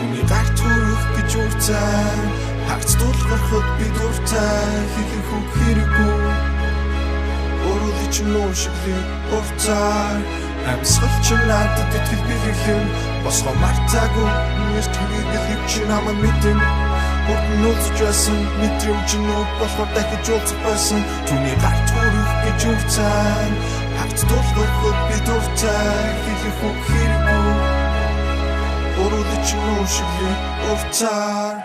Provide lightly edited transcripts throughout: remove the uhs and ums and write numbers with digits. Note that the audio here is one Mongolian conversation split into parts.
Түүний гарт хүрэх гэж урцаа хагц дуулгархад би дуртай хэлэх үг хэрэггүй Өөрөөр чинь уушиглыг урцаар Амьсгал чи надад итгэл бэлэглэн Босгоо мартаагүй Нүст хэрэглэх чи намайг мэдэн Урд нь уулзж байсан Мэдрэмж нүд болохоор дахиж уулзах байсан Түүний гарт хүрэх гэж урцаа хагц дуулгархад би дуртай хэлэх үг хэрэггүй Өөрөөр чинь уушиглыг урцаар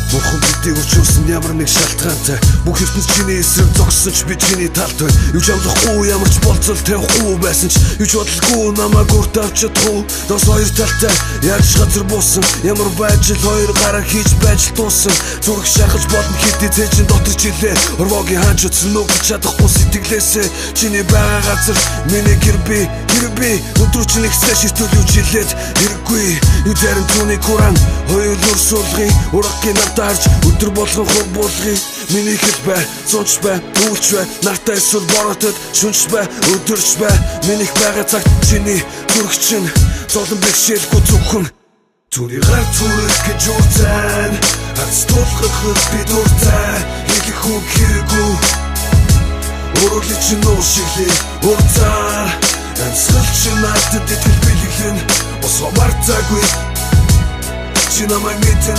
Бурхан бидийг өчөрсөн ямар нэг шалтгаантай Бүх ертөнц чиний эсрэг зогссон ч би чиний талд байна Юуч амлахгүй ямар ч болцол тавихгүй байсан ч Юуч бодлогүй намайг урт авч чадахгүй Дос хоёр талтай яаж газар буусан Ямар байж л хоёр гараа хийж байж л дуусан Зүрх шахаж болно хэдий цээжин дотор жилээ Орвогийн хаач утсан нүг чадахгүй сэтгэлээсээ Чиний байгаа газар миний гэр би Өдөр чинь ихсээ ширтүүл юу жилээд хэрэггүй Юу зарим түүний куран Хоёр нүр суулгын ураггийн Тарж өдөр болгон хур болгоё Миний хэл бай, цонч бай, үүлч бай Нартай эсвэл боротод шүнч бай, өдөрч бай Минийх байгаа цагт чиний зүрх чинь Золон бэхшээлгүй зөвхөн Түүний гарт хүрэх гэж урцаа Хагц дуулгархад би дуртай Хэлэх үг хэрэггүй Өөрөөр чинь уушиглыг урцаар Амьсгал чи надад итгэл бэлэглэн Босгоо мартаагүй Чи намайг мэдэн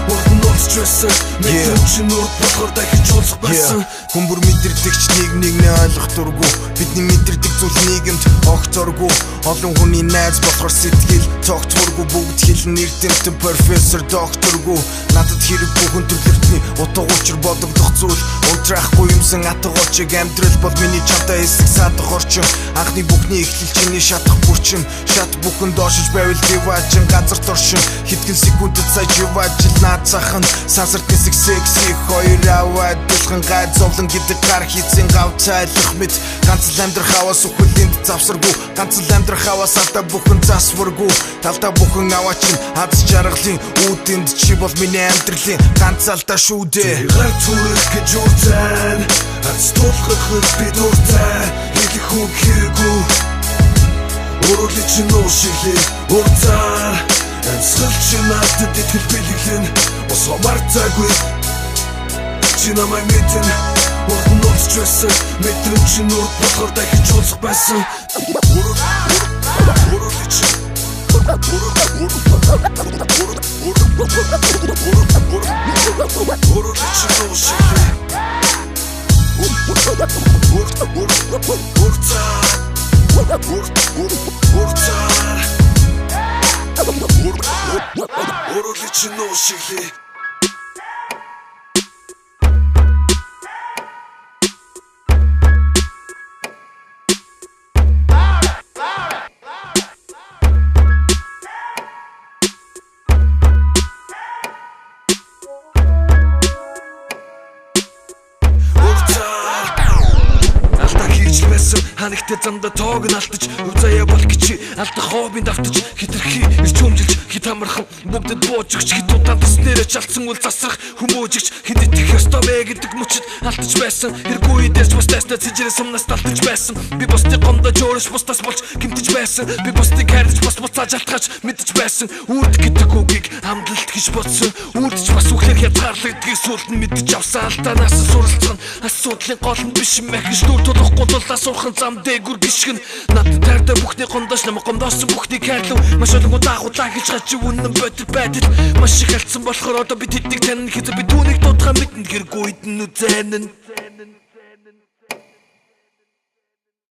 Урд нь уулзч байсан Мэдрэмж нүд болохоор дахиж уулзах байсан Хүн бүр мэдэрдэгч нэгнээ ойлгох дургүй Бидний мэдэрдэг зүйл нийгэмд огцоргүй Олон хүний найз болохоор сэтгэл цогцворгүй Бүгд хэлэн эрдэмтэн профессор докторгүй Надад хэрэггүй хүн төрлөختний утга учир бодогдох зүйл Унтраахгүй юмсан атга очиг амьдрал бол миний чамтай хэсэг садах орчин Анхны бүхний эхлэл чиний шатах бүрчин Шат бүхэн доошиж байвал диваачин газар торшин Хэдхэн секундэд сая живаажил Цахан сансарт хэсэг секси хоёр аваад дулхан гай зовлон гэдэг гар хийцэн гав цайлах мэд ганц л амьдрах хаваас үхэлэнд завсаргүй ганц л амьдрах хаваас алдаа бүхэн засваргүй талдаа бүхэн аваачин аз жаргалын үүдэнд чи бол миний амьдралын ганц алдаа шүү дээ гарт хүрэх гэж урцаа аз дуулгархад би дуртай хэлэх үг хэрэггүй Өөрөөр чинь уушиглыг урцаар Амьсгал чи надад итгэл бэлэглэн Босгоо мартаагүй Чи намайг мэдэн Урд нь уулзч байсан Мэдрэмж нүд болохоор дахиж уулзах байсан Өөрөөр чинь уушиглээ Өөрөөр чинь уушиглээ Ханагтай замда тоог нь алдаж Үзаяа бол гिची алдах хоббинд автаж Хитрхи ирч өмжилж хит амархан Бүгдэд буужигч хит удаан төснээрээ чалцсан үл засрах Хүмүүжигч хит итгэх ёстой вэ гэдэг мөчөд алдаж байсан Хэргүй дээрч бас тайснаа цэжрээ сумнаас алдаж байсан Би бусдыг гомдож өөрөш бусдаас болж гэмтэж байсан Би бусдыг хайрлаж бас буцааж алтгаж мэдэж байсан Үрд гэдэг үгийг амдлалт гэж бодсон Үрдч бас үхлээр хязгаарлагдгийг сүлд нь мэдэж авсан Алдаанаас суралцсан асуудлын гол нь биш юм ахиж дүр тулахгүй тулаа сурхан зам дээгүр гიშгэн надад таартай бүхний гондоош намайг гомдоосон бүхний хайрлав маш олон удаагуудаа хэлж гачи үнэн бодит байдал маш их алдсан болохоор одоо би тэднийг таньна хэзээ би түүнийг дуудахаа мэднэ хэргүй идэн үзэн